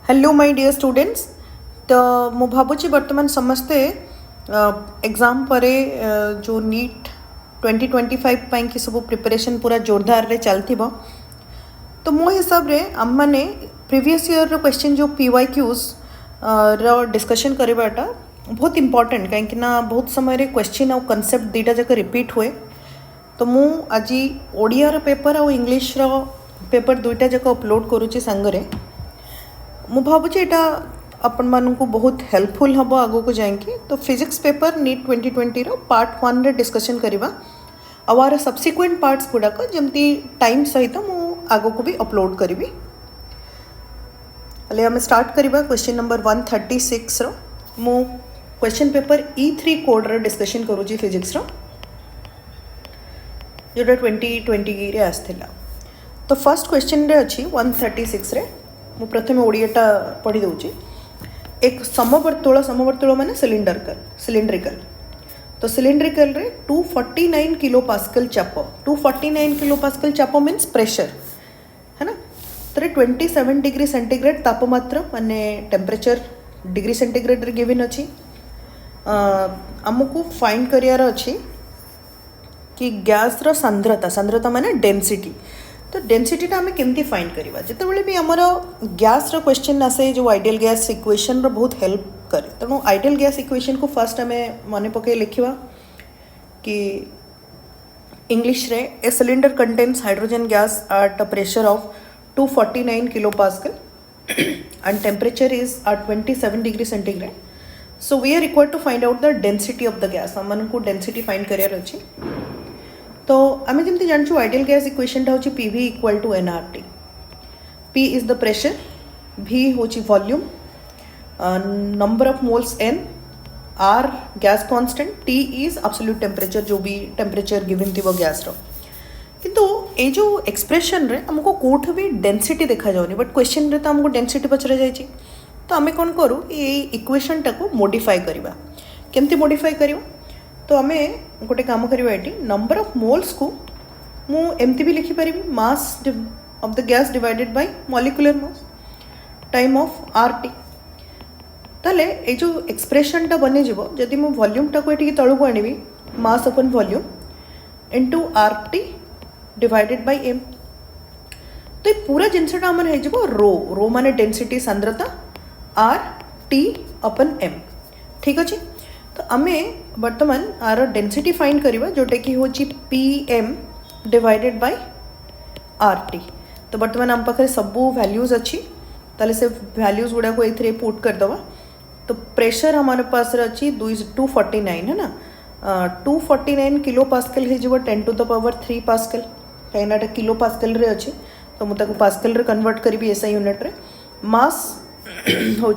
Hello my dear students. तो मु भावुची वर्तमान समस्ते एग्जाम परे जो नीट 2025 पाई कि सब प्रिपरेशन पूरा जोरदार रे चलती तो मो हिसाब रे आम मैंने प्रीवियस ईयर रो क्वेश्चन जो PYQs रो डिस्कशन करवाटा बहुत इंपॉर्टेंट कहीं बहुत समय रे क्वेश्चन और कॉन्सेप्ट दीटा जाक रिपीट हुए। तो मु आज ओडिया रो पेपर और इंग्लिश रो पेपर दुईटा जाक अपलोड करुच्ची सांगरे। मु भावुची एटा अपन मानू बहुत हेल्पफुल हम आगो को जाएंगे। तो फिजिक्स पेपर नीट 2020 रो पार्ट 1 रे डिस्कशन करिबा आवार सब्सिक्वेंट पार्ट्स गुड़ाक जमती टाइम सहित मु आगो को भी अपलोड करी। अले आम स्टार्ट करिबा क्वेश्चन नंबर 136 रो। मु क्वेश्चन पेपर E3 कोड रे डिस्कशन करूची फिजिक्स रो जोटा 2020 रे आसथिला। तो फर्स्ट क्वेश्चन रे अच्छी 136 रे मु प्रथम ओडियाटा पढ़ी दूची। एक समवर्तुल माने सिलिंड्रिकल तो सिलिंड्रिकल रे 249 किलो पास्कल चाप 249 किलो पास्कल चाप मीन्स प्रेशर है ना। तो 27 डिग्री सेंटीग्रेड तापमात्रा माने टेम्परेचर डिग्री सेंटीग्रेड रे गिवन अच्छी। आमको फाइंड करियार अच्छी कि गैस रो सांद्रता माने डेंसिटी। तो डेंसिटीटा आम केमती फाइंड करवा जिते भी आमर गैस रो क्वेश्चन आसे जो आइडियल गैस इक्वेशन रो बहुत हेल्प करे। तेणु आइडियल गैस इक्वेशन को फर्स्ट आम मन पकई लिखा कि इंग्लिश रे a cylinder contains hydrogen gas at a pressure of 249 kilo pascal and temperature is at 27 degree centigrade. So we are required to find out the density of the gas. आम को density find करार अच्छी। तो आम जमी जानू ideal gas equation हूँ PV equal to nRT। P is the pressure, V हूँ volume, number of moles N, R gas constant, T is absolute temperature जो भी टेम्परेचर गिवन थी वो गैस रो। किंतु ये जो एक्सप्रेशन रे हमको कोठ भी डेंसिटी देखा जाऊनी बट क्वेश्चन रे तो हमको डेंसिटी पचरा जाइए। तो आम कौन करूँ ये इक्वेशन टाको मॉडिफाई करवा। केमती मॉडिफाई करियो तो आम गोटे काम करवा ये नंबर ऑफ मोल्स को मु एमती भी लिखिपारि mass of the gas divided by molecular mass time of RT। ताले ये जो एक्सप्रेशन टा बनी जीवो जदि मु वॉल्यूम टा को एठी तळु को आनिबी mass upon volume into RT divided by m। तो ये पूरा जिनसटा हमन हे जीवो रो माने डेंसिटी सांद्रता RT अपन m। ठीक अछि। तो आमे वर्तमान आर डेंसिटी फाइंड करवा जोटा कि हूँ PM डिवाइडेड बाय RT। तो वर्तमान आम पाखे सबू वैल्यूज अच्छी ताले से वैल्यूज गुड़ा को ये पुट करदे। तो प्रेशर हमारे पास अच्छी 249 है ना। 249 किलो पास्कल हो 10 टू द पावर 3 पास्कल कहीं किलो पास्कल रे अच्छी। तो मुझे पास्कल रे कन्वर्ट करी SI यूनिट रे। मास हूँ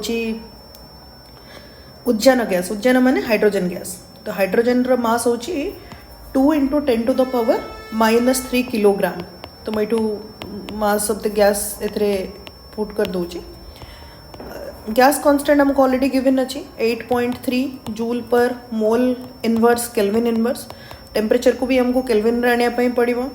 उद्जान माने हाइड्रोजन गैस। तो हाइड्रोजन रो मास हूँ 2 into 10 to the power -3 kilogram. तो मैं मास ऑफ द गैस एथरे पुट कर दूची। गैस कांस्टेंट हमको ऑलरेडी गिवन अच्छी 8.3 joule per mole inverse kelvin inverse. Temperature को भी हमको केल्विन रे आने पड़ो।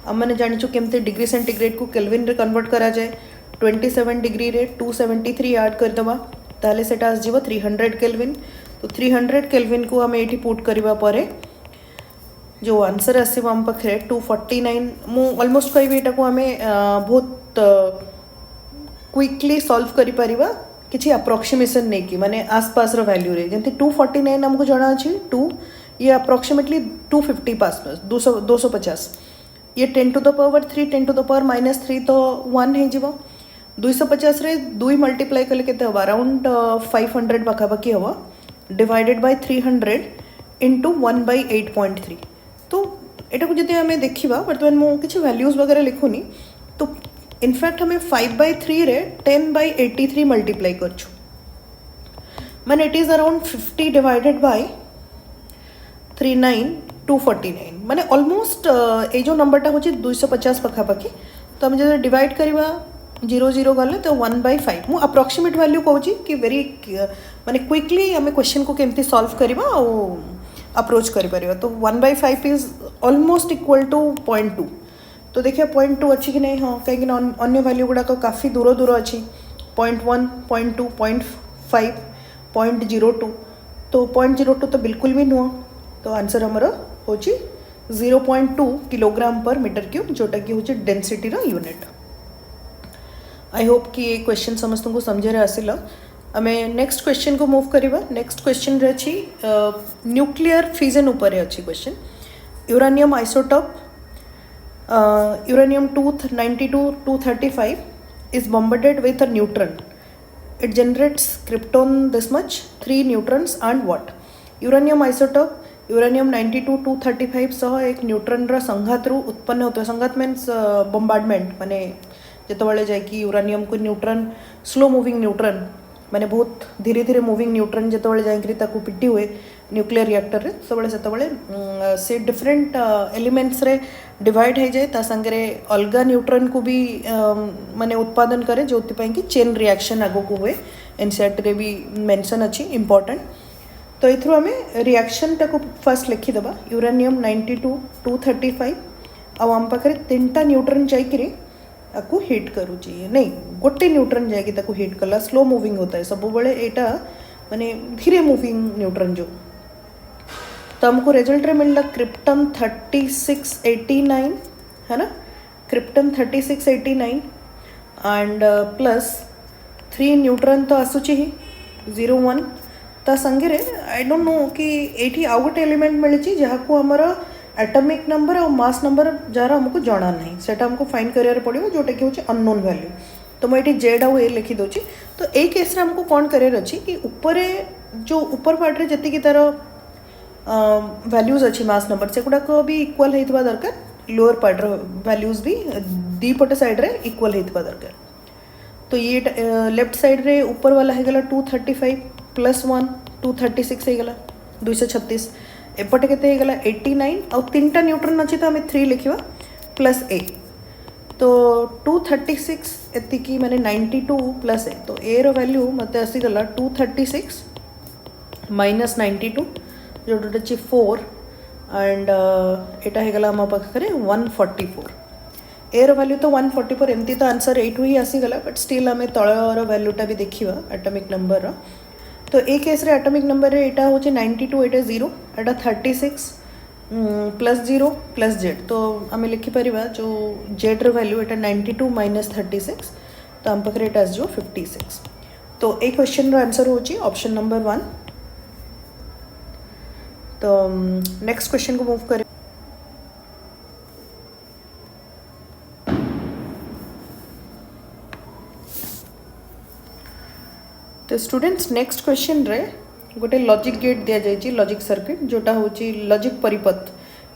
आम मैंने जाचु केमते डिग्री सेंटीग्रेड को केल्विन रे कन्वर्ट करा जाए। 27 डिग्री रे 273 ऐड करदे ताले सेटा आसजिव 300 केल्विन। तो 300 केल्विन को आम ये पुट करवा परे जो आंसर आसो आम पाखे 249। मु ऑलमोस्ट कहि एटा को आम बहुत क्विकली सॉल्व करि परिबा किछि अप्रोक्सीमेशन नहीं कि माने आसपास रो वैल्यू रे। जंती 249 हमको जाना अछि 2 ये अप्रोक्सीमेटली 250 पास 250 ये 10 to the power 3 10 to the power -3 तो 1 है जीवो। 250 रे 2 मल्टीप्लाई कले केते हवा अराउंड 500 पाखापाखि हवा डिवाइडेड बाय 300 इंटू 1/8.3। तो एटा को जदि हमें देखिबा वर्तमान मु किछि वैल्यूज वगैरह लिखुनी तो इनफैक्ट हमें 5/3 रे 10/83 मल्टीप्लाई करछु माने it is around 50 divided by 249 माने ऑलमोस्ट ए जो नंबरटा होछि 250 पाखापाखि। तो हम जब डिवाइड करवा 0 0 गले तो 1/5 मु अप्रोक्सीमेट वैल्यू कहूँ कि वेरी माने क्विकली आम क्वेश्चन को केमती सॉल्व करवा अप्रोच करें। तो 1/5 इज ऑलमोस्ट इक्वल टू 0.2। तो देखिए 0.2 अच्छी कि नहीं। हाँ कहीं अन्य वैल्यू गुड़ाक काफ़ी दूर दूर अच्छी 0.1 0.2 0.5 0.02 तो 0.02 तो बिल्कुल भी नुह तो आंसर हमर हो 0.2 किलोग्राम पर मीटर क्यूब जोटा कि हूँ डेनसीटी यूनिट। आई होप कि ये क्वेश्चन समस्त को समझे आसिला। आम नेक्स्ट क्वेश्चन को मूव करवा। नेक्स्ट क्वेश्चन रे अच्छी न्यूक्लियर फिजन उपर अच्छी question. Uranium isotope uranium 292 235 is bombarded with a neutron. It generates krypton this much, 3 neutrons and what? Uranium isotope uranium 92 235 सह एक न्यूट्रन रा संघात रु उत्पन्न होता। संघात मीन्स बम्बार्डमेंट माने जितेबाला जाकि यूरानियम को न्यूट्रन स्लो मूविंग न्यूट्रन माने बहुत धीरे धीरे मूविंग न्यूट्रन जितेबाला जाकि ताकू पिटी हुए न्यूक्लियर रिएक्टर रे सबले से डिफरेंट एलिमेंट्स रे डिवाइड हो जाए संगे अलग न्यूट्रन को भी माने उत्पादन करे जो कि चेन रिएक्शन आगो को हुए। एनसीईआरटी रे भी मेंशन अच्छी इंपॉर्टेंट। तो ये आम रिएक्शन टाक फर्स्ट लिखिदेबा यूरानियम 92 235 आम पाखे 3टा न्यूट्रन जाकि आपको हिट करुच्ची नहीं गोटे न्यूट्रन जाकि हिट कला स्लो मूविंग होता है सब बड़े यहाँ माने धीरे मूविंग न्यूट्रन जो। तो हमको रिजल्ट रे मिलला क्रिप्टम 3689 है ना, क्रिप्टम 3689 एंड प्लस 3 न्यूट्रन तो आसूची ही 01 ता संगे आई डोंट नो कि एठी आउ गोटे एलिमेंट मिली जहाँ को आमर एटॉमिक नंबर और मास नंबर जार हमको जाना नहीं सेटा हमको फाइंड करियर पड़ो जोटा कि हूँ अननोन वैल्यू। तो मुझे जेड आउ ए लिखी दूची। तो ये केस हमको कौन करियर अच्छी कि ऊपर जो ऊपर पार्ट रे जति तार वैल्यूज अच्छी मास नंबर से गुड़ाक भी इक्वल होता दरकार, लोअर पार्ट वैल्यूज भी दीपटे साइड रे इक्वल होता दरकार। तो ये लेफ्ट साइड रे ऊपर वाला है गला 235 प्लस 1 236 है गला 236 एपटे के गला 89 और 3टा न्यूट्रन अच्छी तो आम 3 लिखा प्लस ए तो 236 एतिकी माने 92 प्लस ए तो ए रो वैल्यू मत आसीगला 236 माइनस 92 जोटा 4 एंड एटा हेगला आम पाखे 144 ए रो वैल्यू तो 144 एमती तो आंसर एठू ही आसीगला बट स्टिल आम तलर वैल्यूटा भी देखा एटॉमिक नंबर। तो ए केस रे एटॉमिक नंबर एटा हो 92 एटा 0 एटा 36 प्लस 0 प्लस जेड तो आम लिखिपर जो जेड वैल्यू एटा 92 माइनस 36 तो आम पाखे एटा जो 56। तो ए क्वेश्चन रो आंसर हो ऑप्शन नंबर 1। तो नेक्स्ट क्वेश्चन को मूव करें। तो स्टूडेंट्स नेक्स्ट क्वेश्चन रे गोटे लॉजिक गेट दिया जाइए लॉजिक सर्किट जोटा हूँ लॉजिक परिपथ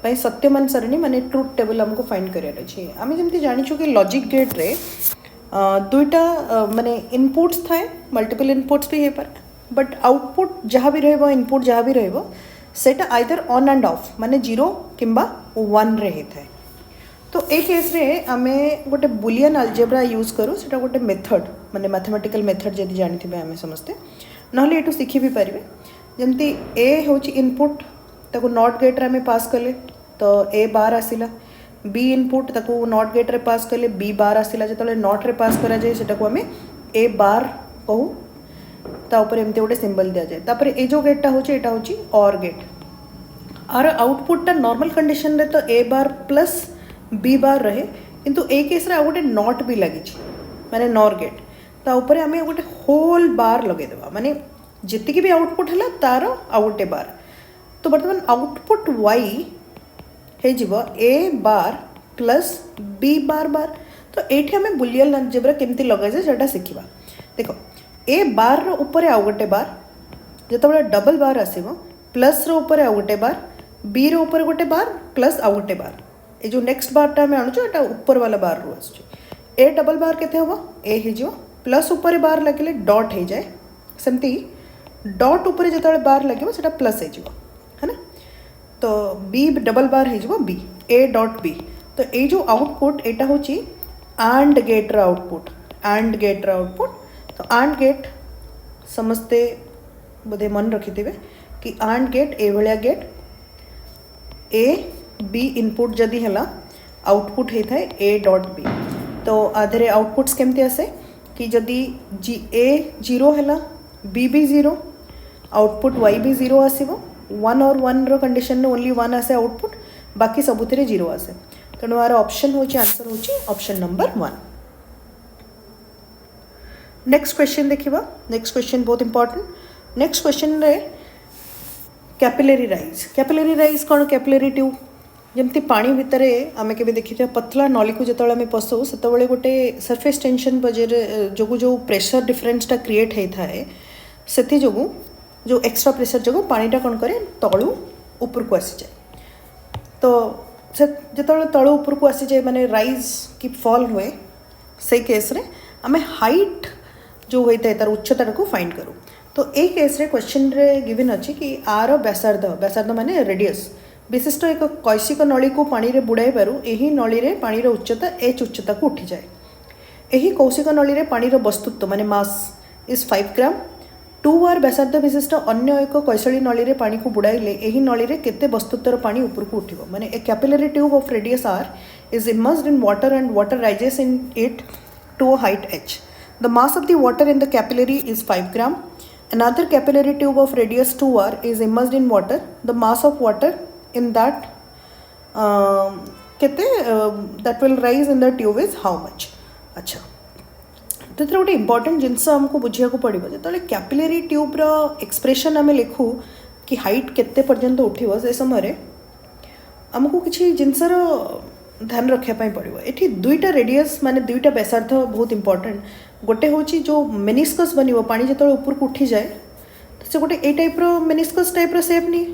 पाई सत्यमान सरणी माने ट्रुथ टेबल हमको फाइंड करार अच्छे। आम जमी जाचु कि लॉजिक गेट रे दुईटा माने इनपुट्स थाए मल्टीपल इनपुट्स भी हो पाए बट आउटपुट जहाँ भी रहिबो इनपुट जहाँ भी रहिबो सेटा आइदर ऑन एंड ऑफ माने 0 किंबा 1 रे होता है। तो ए केस रे आमे गोटे बुलियन अलजेब्रा यूज करूँ सेटा गोटे मेथड माने मैथमेटिकल मेथड जदि जानी आमे समस्ते नहले एटू सीखी भी पारिबे। जमती ए होची इनपुट ताको नॉट गेट रे आमे पास कले तो ए बार आसिला, बी इनपुट ताको नॉट गेट रे पास कले बी बार आसिला, जतले नॉट रे पास करा जाए सेटा को आमे ए बार कहू ता ऊपर एमती गोटे सिंबल दिया जाए। तापर ए जो गेटटा होची एटा होची और गेट आर आउटपुटटा नॉर्मल कंडीशन रे तो ए बार प्लस बी बार रहे किंतु ए केस रे आ गोटे नॉट भी लगी माने नॉर गेट ता ऊपर आमे गोटे होल बार लगे देबा माने जितकी भी आउटपुट हला तार आ गोटे बार। तो वर्तमान आउटपुट वाई हे जीवो ए बार प्लस बी बार बार। तो एठी आमे बुलियन अलजेब्रा केमती लगा जाए सेटा सिखिबा। देखो ए बार रो ऊपर आ गोटे बार जतबे डबल बार आसीबो प्लस रो ऊपर आ गोटे बार बी रो ऊपर गोटे बार प्लस आ गोटे बार ये जो नेक्स्ट बारटा आम आणुचु एटा ऊपर वाला बार रू आसुची। ए डबल बार केते होबो ए हे जो प्लस ऊपर बार लगे डॉट हो जाए सेमती डॉट ऊपर जो बार लगे सेटा प्लस हो है ना। तो बी डबल बार हो बी ए डॉट बी। तो ये जो आउटपुट एटा होची आंड गेट रा आउटपुट आंड गेट रा आउटपुट। तो आंड गेट समस्ते बोधे मन रखिथे कि आंड गेट ए भाया गेट ए बी इनपुट जदि है आउटपुट होता है ए डॉट बी। तो आधे आउटपुट्स केमती आसे कि जदि ए 0 है बी भी 0 आउटपुट वाई भी 0 आसो 1 और 1 रो कंडीशन में ओनली 1 आसे आउटपुट बाकी सबुथिरे 0 आसे तेणु यार ऑप्शन हो आंसर हो ऑप्शन नंबर 1। नेक्स्ट क्वेश्चन देखिबा नेक्स्ट क्वेश्चन बहुत इंपॉर्टेंट नेक्स्ट क्वेश्चन रे कैपिलरी राइज कौन कैपिलरी ट्यूब जमती पानी भितर आम के देखी पतला नली को जो आम पशु से गोटे सरफेस टेंशन बजे जो प्रेशर डिफरेंसटा क्रिएट होता है से जो एक्स्ट्रा प्रेशर जो पानीटा कौन करे तलू ऊपर को आसी जाए तो से जो तलू ऊपर को आसी जाए माने राइज कि फॉल हुए से केस रे आमे हाइट जो होता है तार उच्चता को फाइंड करूँ तो ये केस रे क्वेश्चन रे गिवन अच्छी कि आर व्यासार्ध माने रेडियस विशिष्ट एक कैसिक नली को पानी रे बुड़ाई पारू यही नली रे पानी रो उच्चता एच उच्चता को उठी जाए यही कौशिक नली रे पानी रो वस्तुत्व माने मास इज 5 ग्राम 2 आर व्यासार्ध विशिष्ट अन्य एक कैसली नली रे पानी को बुड़ाइले यही नली रे केते वस्तुत्वर पानी ऊपर को उठिबो माने a capillary tube of radius R is immersed in water and water rises in it to a height h the mass of the water in the capillary is 5 gram another capillary tube of radius 2r is immersed in water the mass of water in that that will rise in the tube is how much अच्छा तो गोटे important जिनस आमको बुझा पड़ो जो capillary ट्यूब्र expression आम लिखू कि हाइट केते पर्यंत उठिबो से समय आमको किसी जिनसर ध्यान रखापी पड़ो ये दुईटा रेडियस माने दुईटा व्यासार्ध बहुत इंपॉर्टेंट गोटे हूँ जो मेनिस्कस बन पानी जो ऊपर को उठी जाए तो से गोटे ए टाइप मेनिस्कस टाइप सेप नहीं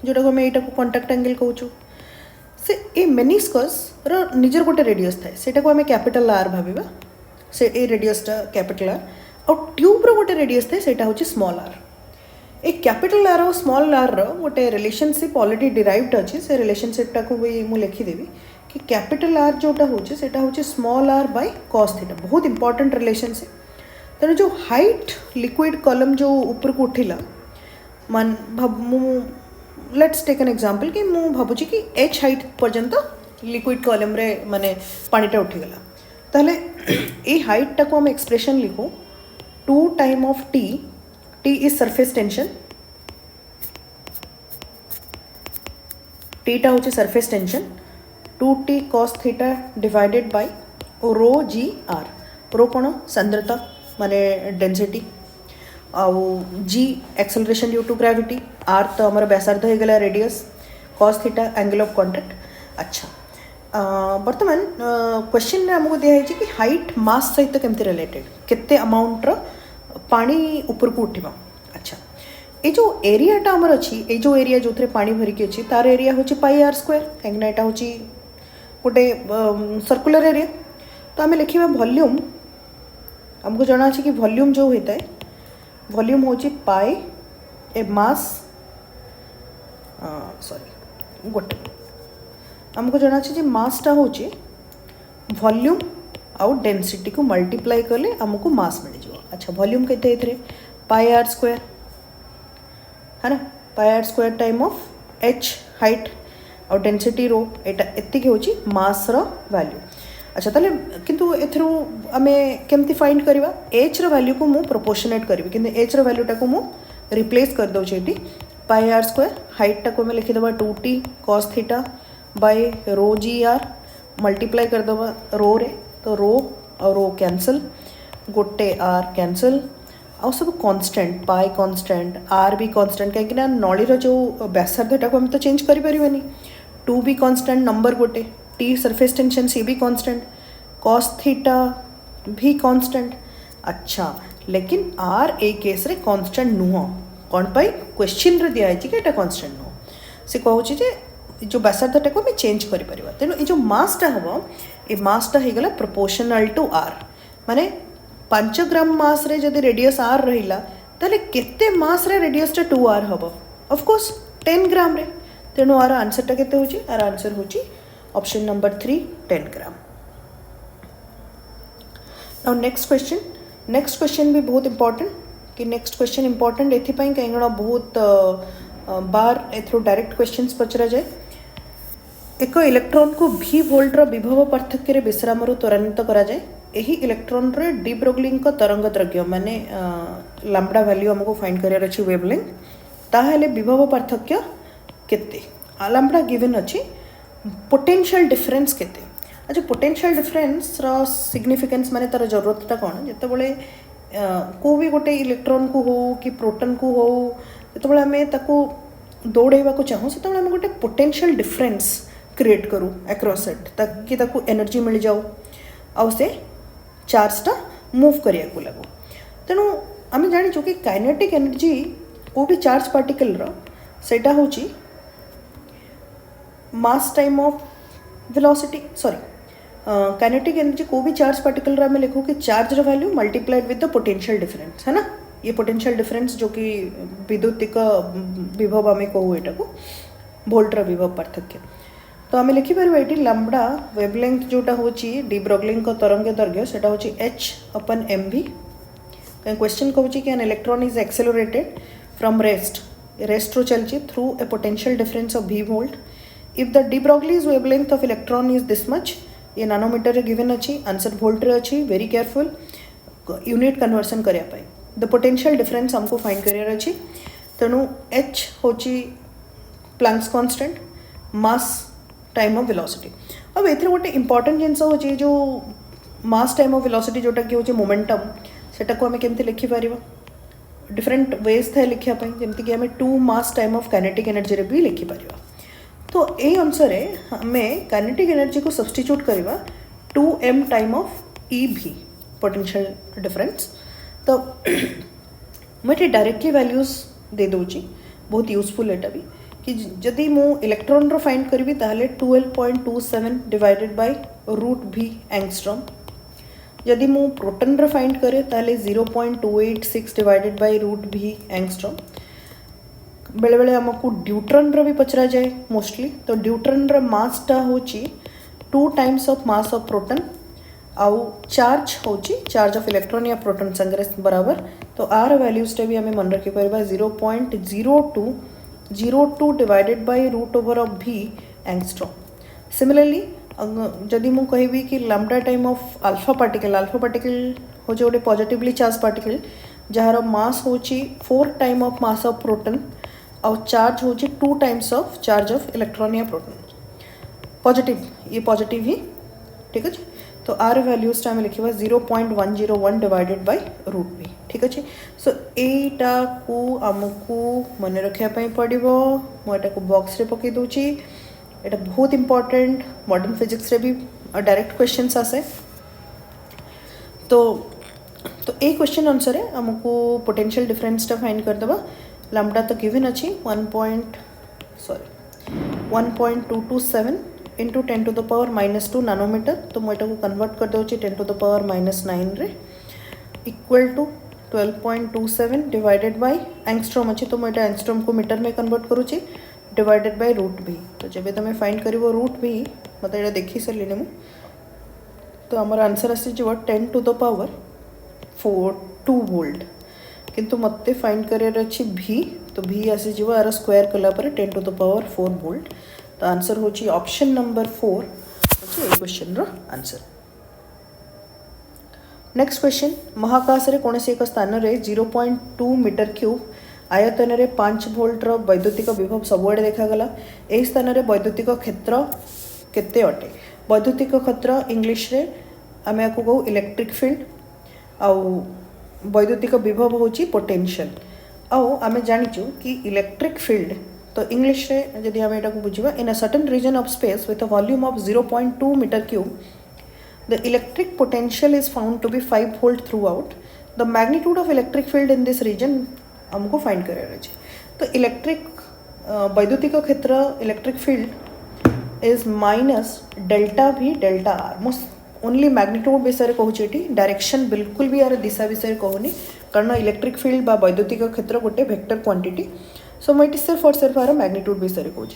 जोटा को यहाँ को कंटाक्ट एंगल कहूँ से ए मेनिस्कस निजर गोटे रेडियस थाए से आम कैपिटल आर भाविबा से ए रेडियसटा कैपिटल आर और ट्यूब्र गोटे रेडियस थाए से हूँ स्मॉल आर ए कैपिटल आर और स्मॉल आर गोटे रिलेशनशिप ऑलरेडी डिराइव्ड अच्छी से रिलेशनशिपटा को भी मुझे लिखिदेवी कि कैपिटल आर जोटा हूँ small r by cos theta बहुत इंपॉर्टेंट रिलेशनशिप तेणु जो हाइट लिक्विड कॉलम जो ऊपर को उठिला मान लेट्स टेक एन एग्जांपल कि मु भावुची कि एच हाइट पर्यंत लिक्विड कॉलम रे माने पानीटा उठीगला ताहले ए हाइटटा को हम एक्सप्रेशन लिखो 2 time of T T is surface tension theta हूँ surface tension 2t cos theta divided by rho g R rho कौन सांद्रता माने डेंसिटी आउ g acceleration due to gravity R तो आमर व्यासार्ध हो गला radius cos theta angle of contact अच्छा बर्तमान क्वेश्चन में आमको दिखाई कि हाइट मास सहित केमती रिलेटेड केते अमाउंटर पानी ऊपर को उठिबा अच्छा ये जो एरियाटा आमर अच्छी ये जो एरिया जो पानी भरिकी अच्छी तार एरिया हूँ पाई आर स्क्वायर कहीं यहाँ हूँ गोटे सर्कुलर एरिया तो आम लिखा वॉल्यूम हमको जना अच्छे कि वॉल्यूम जो होता है वॉल्यूम हूँ पाई ए मास सॉरी गोटे हमको जना अच्छे मासटा हूँ वॉल्यूम आउ डेंसिटी को मल्टीप्लाई कले आमको मास मिल जाए अच्छा वॉल्यूम केते पाई आर स्क्वायर है ना pi R square time of H height और डेंसिटी रो एटा एतिक हूँ मास वैल्यू अच्छा ताले किंतु एथरू आमे केमती फाइंड करवा एच वैल्यू को मु प्रोपोर्शनेट करी कि एच वैल्यूटा को मु रिप्लेस कर दौचे ये पाई आर स्क्वायर हाइटा को लिखिदेवा 2t cos theta by rho g R multiply करदेवा रो रे तो रो और रो कैंसल गोटे आर कैंसल आउ सब कांस्टेंट पाई कांस्टेंट आर भी कांस्टेंट कहीं नलीर जो व्यासार्धटा को हम तो चेंज करें 2 भी कांस्टेंट नंबर गोटे टी सरफेस टेंशन सी भी कांस्टेंट cos थीटा भी कांस्टेंट अच्छा लेकिन आर ए केस रे कांस्टेंट नुह कौन पाई क्वेश्चन रे दिया कि एटा कांस्टेंट नुह से कहूँ जो व्यासार्धटा को चेंज करें तेणु ये जो मासटा हम ये मासटा हो गला प्रोपोर्शनल टू आर माने 5 ग्राम मास रे जदि रेडियस आर रहिला ताले केते मास रे रेडियसटा 2r हबो ऑफ कोर्स 10 ग्राम रे तेणु आर आंसरटा केते होची आर आंसर होची ऑप्शन नंबर 3 10 ग्राम। नाउ नेक्स्ट क्वेश्चन भी बहुत इंपॉर्टेंट कि नेक्स्ट क्वेश्चन इंपॉर्टेंट एथिपाई कहीं बहुत बार एथरो डायरेक्ट क्वेश्चंस पचरा जाए एक इलेक्ट्रॉन को v वोल्टर विभव पार्थक्य विश्राम त्वरान्वित करा जाए यही इलेक्ट्रॉन रे डी ब्रोगलिंग का तरंग दैर्घ्य माने लैम्बडा वैल्यू हमको फाइंड करियर अछि वेवलेंथ ताहेले विभव पार्थक्य केते लैम्बडा गिवन अछि पोटेंशियल डिफरेंस केते अच्छा पोटेंशियल डिफरेंस रो सिग्निफिकेंस माने तार जरूरतटा कोन जते बळे को भी गोटे इलेक्ट्रॉन को हो कि प्रोटॉन को हो जते बळे हमें ताको दौड़ेबा को चाहूँ से हम गोटे पोटेंशियल डिफरेंस क्रिएट करूँ अक्रॉस इट ताकि ताको एनर्जी मिल जाओ आउ से चार्जटा मूव करिया को लागो तेणु आम जानी कि काइनेटिक एनर्जी को भी चार्ज पार्टिकल रो सेटा होची mass time of velocity sorry kinetic energy को भी चार्ज पार्टिकल रो में लिखो कि चार्ज रो value multiplied with the potential difference है ना ये पोटेंशियल डिफरेंस जो कि विद्युतिक विभव आम कहू एटा को वोल्ट रो विभव पार्थक्य तो आम लिखिपर ये लैम्बडा वेवलेंथ जोटा हूँ डी ब्रोगलिंग का तरंग दैर्घ्य से h/mv क्वेश्चन कहूँ कि an electron is accelerated from rest रो चलची through a potential difference of v volt if the de Broglie's wavelength of electron is this much ये नानोमीटर रे गिवन अच्छी आंसर वोल्ट रे अच्छी वेरी केयरफुल यूनिट कन्वर्सन करने the potential difference हमको find करियर अच्छी तेणु h हूँ Planck's constant mass time of velocity अब ये गोटे इंपॉर्टेंट जिनस हो जो मास टाइम ऑफ वेलोसिटी जोटा कि हूँ मोमेंटम सेटा को आम केमती लिखिपर डिफरेंट वेज थाए लिखापी जमती कि आम 2 मास टाइम ऑफ काइनेटिक एनर्जी रे भी लिखिपर तो यही अनुसार आम काइनेटिक एनर्जी को सब्स्टिट्यूट करवा 2m time of EV potential difference तो मुझे डायरेक्टली वैल्यूज दे दूची बहुत यूजफुल एटा भी कि जदि मु इलेक्ट्रॉन रो फाइंड करी ताहले 12.27 डिवाइडेड बाय √v एंगस्ट्रॉम जदि मु प्रोटॉन रो फाइंड करे ताहले 0.286 डिवाइडेड बाय √v एंगस्ट्रॉम बेले बेले हमको ड्यूट्रॉन रो भी पचरा जाए मोस्टली तो ड्यूट्रॉन रो मास टा होची 2 times of mass of proton आउ चार्ज होची चार्ज ऑफ इलेक्ट्रॉन या प्रोटॉन संगे बराबर तो आर वैल्यूज टे भी हमें मन रखी परबा 0.02 divided by √v angstrom similarly जदि मु कहबी कि lambda time of alpha particle हो जो गोटे पॉजिटिवली चार्ज पार्टिकल जार मास होची 4 time of mass of proton और चार्ज होची 2 times of charge of electron या प्रोटॉन पॉजिटिव ये पॉजिटिव ही ठीक है तो आर वैल्यूज आम लिखा 0.101 डिवाइडेड बाय √v ठीक अच्छे सो एटा को आमको मन रखापी पड़ो मुझे बॉक्स रे पकई दूची एटा बहुत इंपॉर्टेंट मॉडर्न फिजिक्स रे भी डायरेक्ट क्वेश्चंस आसे तो ए क्वेश्चन अनुसार आमको पोटेंशियल डिफरेंस टा फाइंड करदेबा लैम्बडा तो गिवन अच्छी 1.227 इंटू 10⁻⁻2 नानोमीटर तो मुझे कन्वर्ट कर दूँ 10⁻⁻9 रे equal to 12.27 divided by angstrom अच्छी तो मुझे एंगस्ट्रॉम को मीटर में कन्वर्ट करुँची डिवाइडेड बाय √v तो जब तुम फाइंड कर √v मत ये देखी सारे मुझे तो आमर आंसर आसी 10⁻4 वोल्ट किंतु मत फाइंड कर v तो v आसी यार स्क्वायर कलापर 10⁻4 वोल्ट तो आंसर होची ऑप्शन नंबर 4 अच्छे ये क्वेश्चन रो आंसर नेक्स्ट क्वेश्चन महाकाश रे कोनसी एक स्थान रे 0.2 मीटर क्यूब आयतन रे 5 वोल्ट रो वैद्युतिक विभव सबुआडे देखा गला एही स्थान रे वैद्युतिक क्षेत्र केते अटे वैद्युतिक क्षेत्र इंग्लिश रे आमे आको कहू इलेक्ट्रिक फील्ड आउ वैद्युतिक विभव होची पोटेंशियल आउ आमे जानिचु कि इलेक्ट्रिक फील्ड तो इंग्लिश रे यदि आम एटा को बुझिबा in a certain region of space with a volume of 0.2 metre cube the electric potential is found to be 5 volt through out the magnitude of electric field in this region हमको find करार अच्छे तो electric वैद्युतिक क्षेत्र electric field is minus ΔV ΔR most only magnitude विषय कहूँ direction बिल्कुल भी यार दिशा विषय कहूनी कारण इलेक्ट्रिक फील्ड बा वैद्युतिक क्षेत्र गोटे वेक्टर क्वांटिटी सो मुझे सिर्फ और सिर्फ यार मैग्नीट्यूड विषय कहूँ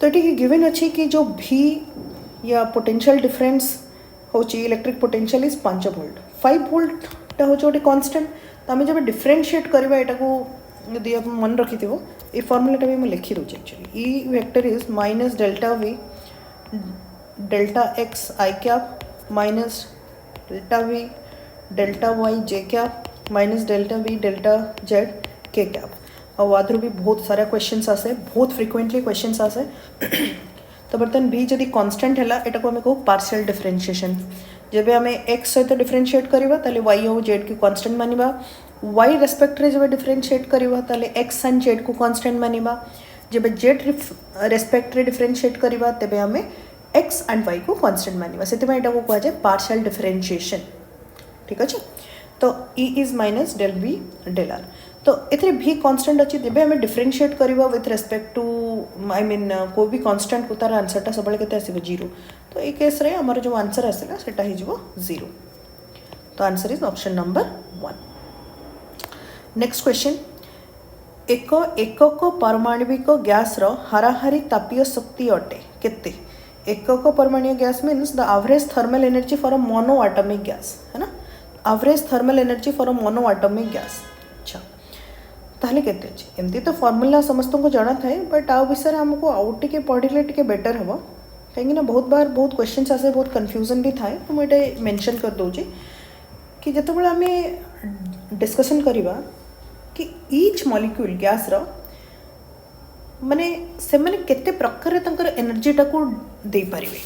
तो ये गिवन अच्छी कि जो v या पोटेंशियल डिफरेंस हूँ electric potential is 5 volt 5 volt टा हूँ गोटे कन्स्टांट तो आम जब डिफरेनसीएट करवा यहाँ को यदि आप मन रखी थो ये फर्मुलाटा भी मुझे लिखी दूसरी actually E vector is minus ΔV ΔX i cap minus delta V delta Y J cap minus delta V delta Z K cap और आदर भी बहुत सारा क्वेश्चंस आसे बहुत फ्रिक्वेंटली क्वेश्चंस आसे तो बर्तन भी जदि कांस्टेंट है एटा को आम कहू पार्शियल डिफरेंशिएशन जब आम एक्स सहित डिफरेंशिएट करवा ताले वाई और जेड को कांस्टेंट मानिबा वाई रेस्पेक्ट रे जब डिफरेंशिएट करवा ताले एक्स एंड जेड को कांस्टेंट मानिबा जब जेड रेस्पेक्ट रे डिफरेंशिएट करवा तेबे आम एक्स एंड वाई को कांस्टेंट मानिबा से एटा को कह जाए पार्शियल डिफरेंशिएशन ठीक अच्छे तो E is minus del B del R तो एथे भी कांस्टेंट अच्छी जब आम डिफरेंशिएट करवा with respect to I mean को भी कांस्टेंट को तार आंसरटा सब के आसो जीरो तो ये केस रे आमर जो आंसर आसला सेटा हो जीरो तो answer is option number 1 next question एक एकक परमाणविक गैस रो हाराहारी तापीय शक्ति अटे केते एकक परमाणु gas means the average thermal energy for a monoatomic gas है ना average thermal energy for a monoatomic gas अच्छा ताहले केते अछि एमती तो फॉर्मूला समस्त को जाना थाए बट आ विषय हमको आउट टिके पढ़िले टिके बेटर हबो कहीं ना बहुत बार बहुत क्वेश्चंस आसे बहुत कंफ्यूजन भी थाए तो मुझे मेंशन कर दउची कि जतबेला हमें डिस्कशन करिबा कि ईच मॉलिक्यूल गैस रो माने से माने केते प्रकार तंकर एनर्जी टाको दे परिवे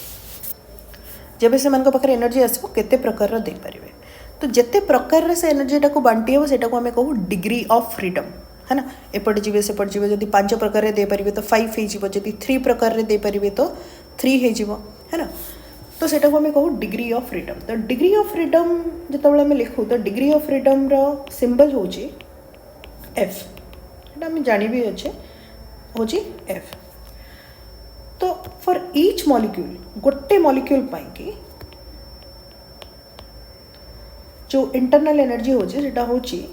जब से मन पाखे एनर्जी आसो केते प्रकार रो दे परिवे तो जिते प्रकार से एनर्जी टाको बांटी हो सेटा को हमें कहू डिग्री ऑफ फ्रीडम है ना एपट जीवे सेपट जीवे जदि 5 प्रकार दे पारिबे तो 5 हे जीवो जदि 3 प्रकार दे पारिबे तो 3 हे जीवो है ना तो सेटा को हमें कहू डिग्री ऑफ फ्रीडम तो डिग्री ऑफ फ्रीडम जतबेला हमें लिखू तो डिग्री ऑफ फ्रीडम रो सिंबल होची एफ एटा हम जानि भी अच्छे होची एफ तो फॉर ईच मॉलिक्यूल गोटे मॉलिक्यूल पाई की जो इंटरनल एनर्जी होची सेटा होची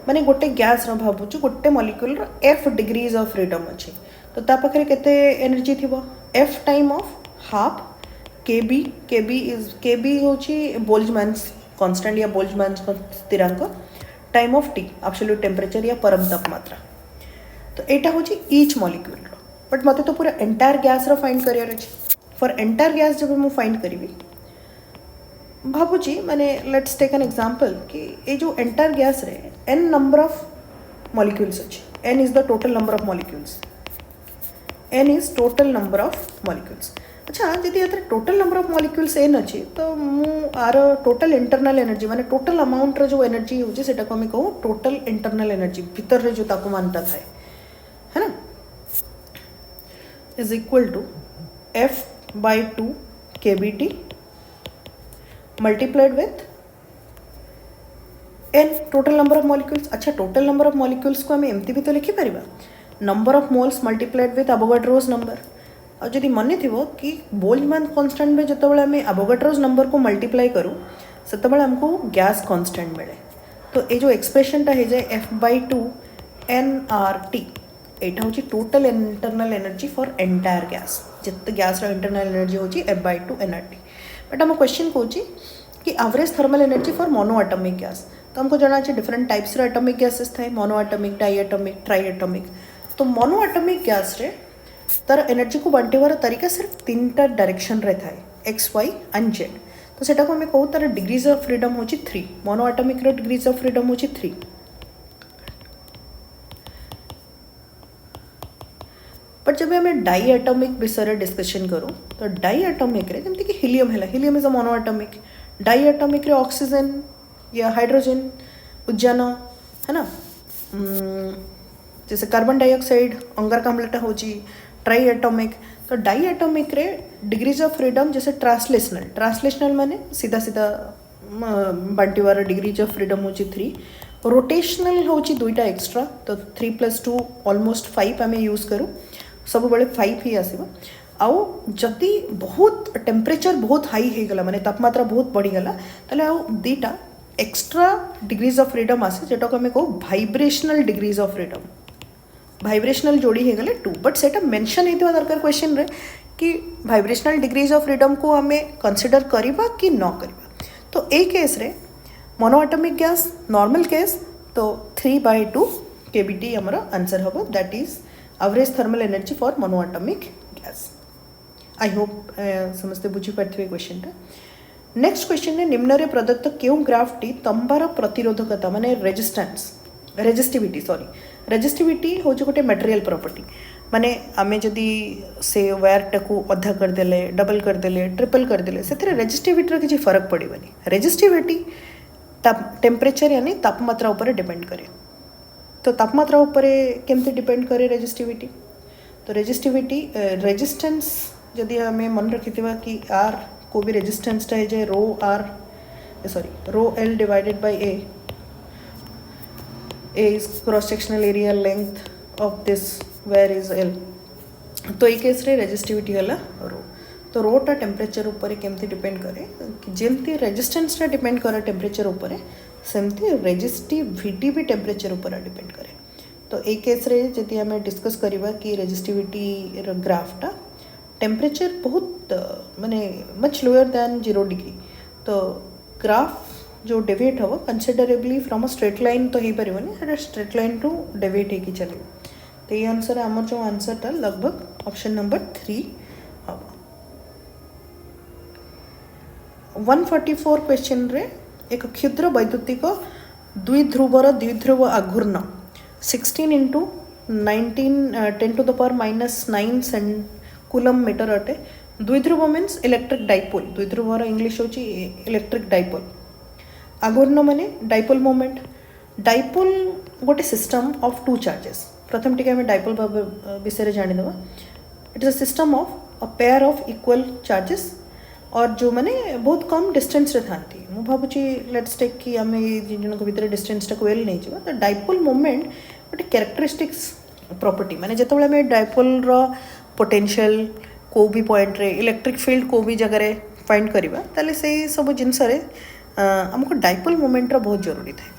माने गोटे गैस रो भाबुछु गोटे मॉलिक्यूल रो एफ डिग्रीज ऑफ फ्रीडम अछि तो ता पाखरे केते एनर्जी थिबो F time of half kB kB होची बोल्ट्जमैन्स कांस्टेंट या बोल्ट्जमैन्स स्थिरांक time of T absolute temperature या परम तापमात्रा तो एटा होची ईच मॉलिक्यूल रो बट मते तो पूरा एंटायर गैस रो फाइंड करियर अछि फॉर एंटायर गैस जब मु फाइंड करिवि भाबुची माने लेट्स टेक एन एग्जांपल कि ये जो एंटायर गैस रे n नंबर ऑफ मॉलिक्यूल्स अछि n is the total number of molecules n is total number of molecules अच्छा यदि एतर total number of molecules n अछि तो मु आर टोटल इंटरनल एनर्जी माने टोटल अमाउंट रे जो एनर्जी होची सेटा को हम कहू टोटल इंटरनल एनर्जी भीतर रे जो तापमानटा थाए है ना is equal to F/2 kBT multiplied with n total number of molecules अच्छा टोटल नंबर ऑफ मॉलिक्यूल्स को हमें एमती भी तो लिखि परिबा number of moles multiplied with Avogadro's number और जदि मन थिबो कि बोल्ट्जमैन कांस्टेंट में जतबेला हमें एवोगाड्रोस नंबर को मल्टीप्लाई करू सेतबेला हमको गैस कांस्टेंट मिले तो ये जो एक्सप्रेशन टा हे जाए F/2 nRT एटा होची total internal energy for entire gas जित गैस रो इंटरनल एनर्जी होची F/2 nRT बट हम क्वेश्चन कहूँ कि average thermal energy for monoatomic gas तो हमको जाना चाहिए डिफरेंट टाइप्स रो एटॉमिक गैसेस थाए monoatomic diatomic triatomic तो मोनो एटॉमिक गैस रे तार एनर्जी को बांटिवार तरीका सिर्फ 3टा डायरेक्शन रे थाए एक्स वाई एंड जेड तो सेटा को हमें कहू तार डिग्रीज ऑफ फ्रीडम होची 3 मोनो एटॉमिक रो डिग्रीज ऑफ फ्रीडम होची 3 बट जब हमें डाई एटॉमिक विषय डिस्कशन करूँ तो डाई एटॉमिक रे जमती कि हीलियम है helium is a monoatomic diatomic रे ऑक्सीजन या हाइड्रोजन उद्यान है ना जैसे कार्बन डाइऑक्साइड अंगारकाम्लटा होची ट्राई एटॉमिक तो डाई एटॉमिक रे डिग्रीज ऑफ फ्रीडम जैसे ट्रांसलेशनल माने सीधा सीधा बांटिवार डिग्रीज ऑफ फ्रीडम होची 3 रोटेशनल होची 2टा एक्स्ट्रा तो 3 + 2 ऑलमोस्ट 5 आम यूज करूँ सब बड़े 5 ही आसो आउ जदि बहुत टेम्परेचर बहुत हाई हो गला माने तापमात्रा बहुत बढ़ीगला ताले आउ 2टा एक्स्ट्रा डिग्रीज ऑफ फ्रीडम आसे जेटा को हमें कहू vibrational degrees of freedom vibrational जोड़ी हो गले 2 बट सेटा मेंशन होता दरकार क्वेश्चन रे कि वाइब्रेशनल डिग्रीज ऑफ फ्रीडम को हमें कंसीडर करिबा कि न करिबा तो ए केस रे mono atomic gas normal case तो 3/2 kBT हमर आंसर होबो that is average thermal energy for monoatomic gas I hope समझते बुझी पार्थिबे क्वेश्चन टा नेक्स्ट क्वेश्चन है निम्न प्रदत्त क्यों ग्राफटी तंबार प्रतिरोधकता माने रेजिस्टिविटी रेजिस्टिविटी हूँ गोटे मटेरियल प्रॉपर्टी माने आमे जदि से वायर टाकू अधा करदे डबल करदे ट्रिपल करदे से रेजिस्टिविटी किसी फरक पड़ेनि रेजिस्टिविटी टेम्परेचर यानी तापमात्रा उपर डिपेंड करे तो तापमात्रा उपर केमती डिपेंड करे रेजिस्टिविटी तो रेजिस्टिविटी रेजिस्टेंस जदि आम मन रखि कि आर को भी रेजिस्टेंसटा है rho R sorry rho L divided by A is cross sectional area length of this where is L तो ये केस रे रेजिस्टिविटी है रो तो रोटा टेम्परेचर उपर केमती डिपेंड करे जमती रेजिस्टेंसटा डिपेंड करे टेम्परेचर उपर सेमती रेजिस्टिविटी भी टेम्परेचर उपर डिपेंड करे तो ये केस रे जदि आम डिस्कस करवा कि रेजिस्टिविटी ग्राफटा टेम्परेचर बहुत माने मच लोअर दैन 0 डिग्री तो ग्राफ जो डेविएट हम considerably from a straight line तो हो पारे स्ट्रेट लाइन टू डेविएट होगी चलो तो ये आंसर आमर जो आंसरटा लगभग ऑप्शन नंबर 3 हम 144 क्वेश्चन रे एक क्षुद्र वैद्युतिक द्विध्रुव आघूर्ण 16 into 19 10 to the power -9 coulomb metre अटे द्विध्रुव मीन्स इलेक्ट्रिक डाइपोल द्विध्रुवर इंग्लिश होची इलेक्ट्रिक डाइपोल आघूर्ण माने डाइपोल मोमेंट डाइपोल गोटे सिस्टम ऑफ 2 चार्जेस प्रथम टिके हमें डाइपोल विषय जानीदेवा it is a system of a pair of equal charges और जो मैंने बहुत कम डिस्टेंस रे थांती मु भाबुची लेट्स टेक कि आम जनक भितर डिस्टेंसटा को एल नहीं जावा तो डाइपोल मोमेंट गोटे कैरेक्टरिस्टिक्स प्रॉपर्टी माने जेतेबेले आम डाइपोल रो पोटेंशियल को भी पॉइंट रे इलेक्ट्रिक फील्ड को भी जगह फाइंड करवा ताले से सब जिनस आमको डाइपोल मोमेंट रो बहुत जरूरी थाए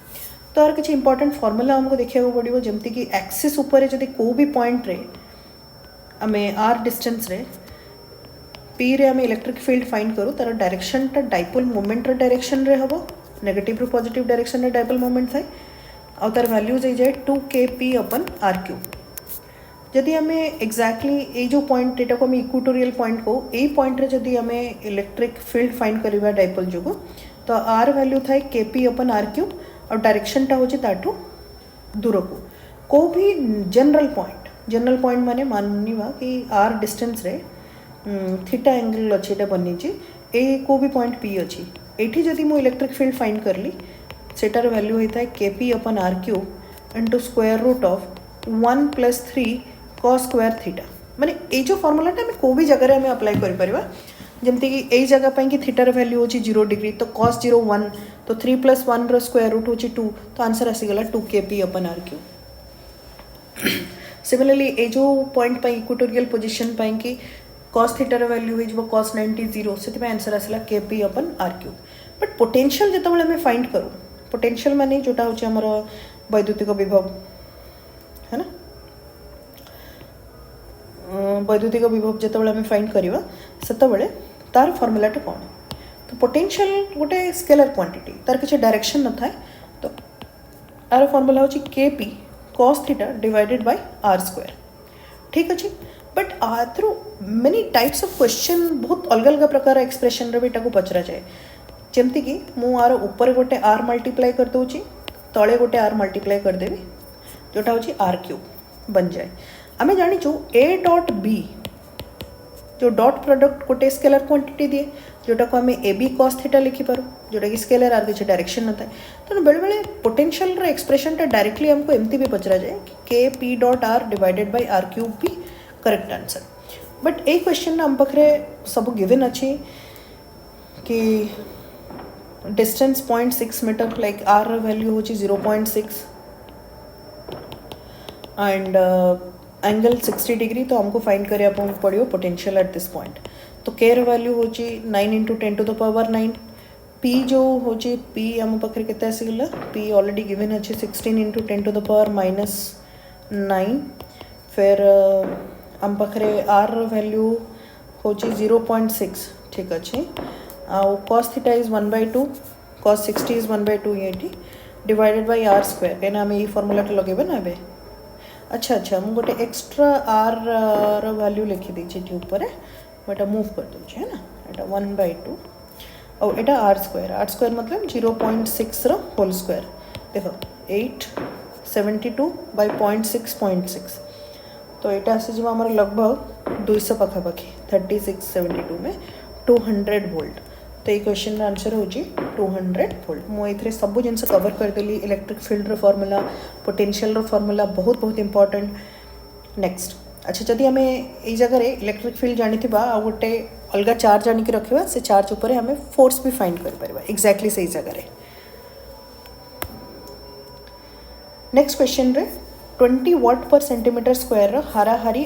तो यार किसी इंपोर्टेंट फॉर्मूला हमको देखा पड़ो जमती कि एक्सिस उपर जदि को भी पॉइंट रे आम आर डिस्टेंस रे पी रे आम इलेक्ट्रिक फील्ड फाइंड करूँ तार डायरेक्शनटा डाइपोल मोमेंट डायरेक्शन रे हम नेगेटिव रु पॉजिटिव डायरेक्शन रे डाइपोल मोमेंट थाए आ तार वैल्यूज हो जाए 2kp/r³ जदि आम एक्जाक्टली ये जो पॉइंट एटा को आम इक्वेटोरियल पॉइंट को यही पॉइंट रे जदि आम इलेक्ट्रिक फील्ड फाइंड करवा डाइपोल जो तो आर वैल्यू थाए kp/r³ और डायरेक्शनटा हूँ ताठू दूर को भी जनरल पॉइंट माने मानवा कि आर डिस्टेंस रे थीटा एंगल अच्छे बनी ए को भी पॉइंट पी अच्छी एठी जदि मु इलेक्ट्रिक फील्ड फाइंड करली सेटार वैल्यू होता है kp/r³ into square root of 1 + 3 cos square theta माने ये जो फॉर्मूलाटा आम को भी जगह आम अप्लाई कर जमती कि यही जगह पर कि थीटार वैल्यू हो 0 डिग्री तो cos 0 1 तो 3 + 1 रो स्क्वायर रूट हो 2 तो आंसर आसीगला 2kp/r³। सिमिलरली ये जो पॉइंट पर इक्वेटोरियल पोजिशन पर कि cos थीटार वैल्यू हो cos 90 0 से आंसर आसला kp/r³। बट पोटेंशियल जितेबाला आम फाइंड करूँ पोटेंशियल माने जोटा हूँ आमर वैद्युतिक विभव है ना वैद्युतिक विभव जितेबाला आम फाइंड करवा सेतबेले तार फॉर्मूलाटा कौन तो पोटेंशियल गोटे स्केलर क्वांटिटी तार किसी डायरेक्शन न थाए तो यार फॉर्मूला हूँ kp cos theta divided bye r²। ठीक अच्छे but through many types of question बहुत अलग अलग प्रकार एक्सप्रेशन रे भी पचरा जाए जमती कि मु आर ऊपर गोटे r मल्टीप्लाई कर दूची तले गोटे r मल्टीप्लाई करदेवी जोटा हूँ r³ बन जाए आम जाचु a.b जो डॉट प्रोडक्ट गोटे स्केलर क्वांटिटी दिए जोटा को आम ab cos थीटा लिखिपार जोटा कि स्केलर आर किसी डायरेक्शन न था तो बेले बेले पोटेंशियल एक्सप्रेशन डायरेक्टली हमको एमती भी पचरा जाए कि kp.r डिवाइडेड बाय r³ भी करेक्ट आंसर बट ये क्वेश्चन आम पाखे सब गिवन अच्छी कि distance 0.6 metre like R value हूँ 0.6 एंड एंगल 60 डिग्री तो हमको फाइंड करिया पड़ो पोटेंशियल एट दिस पॉइंट तो केर वैल्यू हूँ 9 × 10 टू द पावर 9 पी जो हूँ पी आम पाखे के आसीगला पी ऑलरेडी गिवन अच्छे 16 × 10 टू द पावर -9 फिर आम पाखे आर वैल्यू हूँ 0.6 ठीक अच्छे cos theta is 1/2 cos 60 is 1/2 ये डिवाइडेड बाय r² कहीं आम ये फॉर्मूलाटा लगे ना ए अच्छा मुझे गोटे एक्स्ट्रा आर वैल्यू लिखी देती ऊपर मुझे मूव कर दूँ है ना यहाँ 1/2 और एटा आर स्क्वायर मतलब 0.6 होल स्क्वायर देख 872 बाय 0.6 तो यहाँ आसीज आमर लगभग 200 पाखापाखि 3672 में 200 वोल्ट तो ये क्वेश्चन आंसर हो 200 वोल्ट मुझे सब जिन कवर करदेली electric field formula potential formula बहुत बहुत इंपॉर्टेंट नेक्स्ट अच्छा जदि आम ये जगह इलेक्ट्रिक फील्ड जानी आ गोटे अलग चार्ज आनिक रखा से चार्ज उपर आम फोर्स भी फाइंड कर एक्जाक्टली से जगह नेक्स्ट क्वेश्चन रे 20 वाट पर सेंटीमीटर स्क्वायर हाराहारी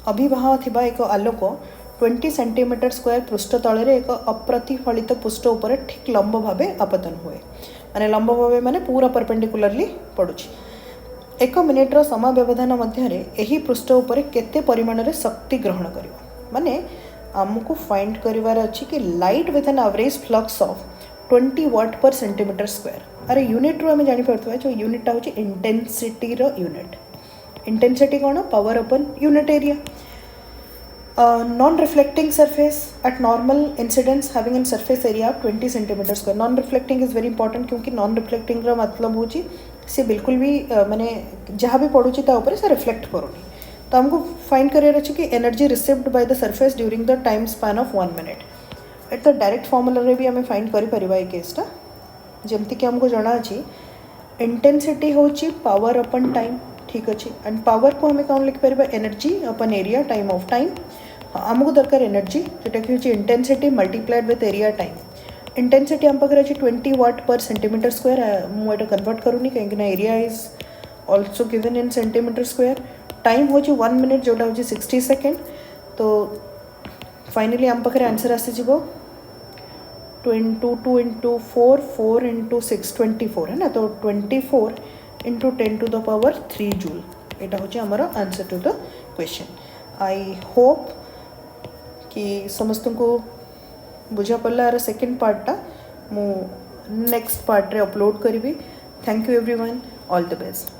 अभिवाह थिबा एक आलोक 20 सेंटीमीटर स्क्वायर पृष्ठ तले एक अप्रतिफलित पृष्ठ उपर ठीक लंब भाव आपतन हुए माने लंब भाव माने पूरा परपेंडिकुलरली पड़ुछि एक मिनिट्र समय व्यवधान मध्य यही पृष्ठ उपर केते परिमाण रे शक्ति ग्रहण करिवो माने आमको फाइंड करिवार अछि कि light with an average flux of 20 watt per centimetre square अरे यूनिट रू आम जापर जो यूनिटा हूँ इंटेंसिटी यूनिट इंटेंसिटी कौन power upon unit area non reflecting surface at normal incidence having an surface area 20 centimetre square non reflecting is very important क्योंकि non reflecting मतलब हूँ सी बिल्कुल भी माने जहाँ भी पड़ुची से रिफ्लेक्ट करूनी तो हमको फाइंड करार अच्छे कि energy received by the surface during the time span of 1 minute at the direct formula भी आम फाइंड कर केसटा जमती कि हमको जना अच्छी इंटेंसिटी हूँ पावर अपन टाइम ठीक अच्छे एंड पावर को हमें कौन लिखिपर एनर्जी अपन एरिया टाइम ऑफ टाइम आमको दरकार एनर्जी जोटा कि हूँ intensity multiplied with area time intensity आम पाखे अच्छी 20 वाट पर सेंटीमीटर स्क्वायर मुझे कन्वर्ट करूनी कहीं area is also given in centimetre square time हूँ 1 मिनिट जोटा हूँ 60 सेकेंड तो फाइनली आम पाखे आंसर आसीज 2 into 4 4 into 6 24 है ना तो 24 into 10 to the power 3 joule यहाँ हूँ आमर answer to the question I hope कि समस्त को बुझा पड़ला यार सेकेंड पार्टा मु नेक्स्ट पार्ट रे अपलोड करी thank you everyone all the best.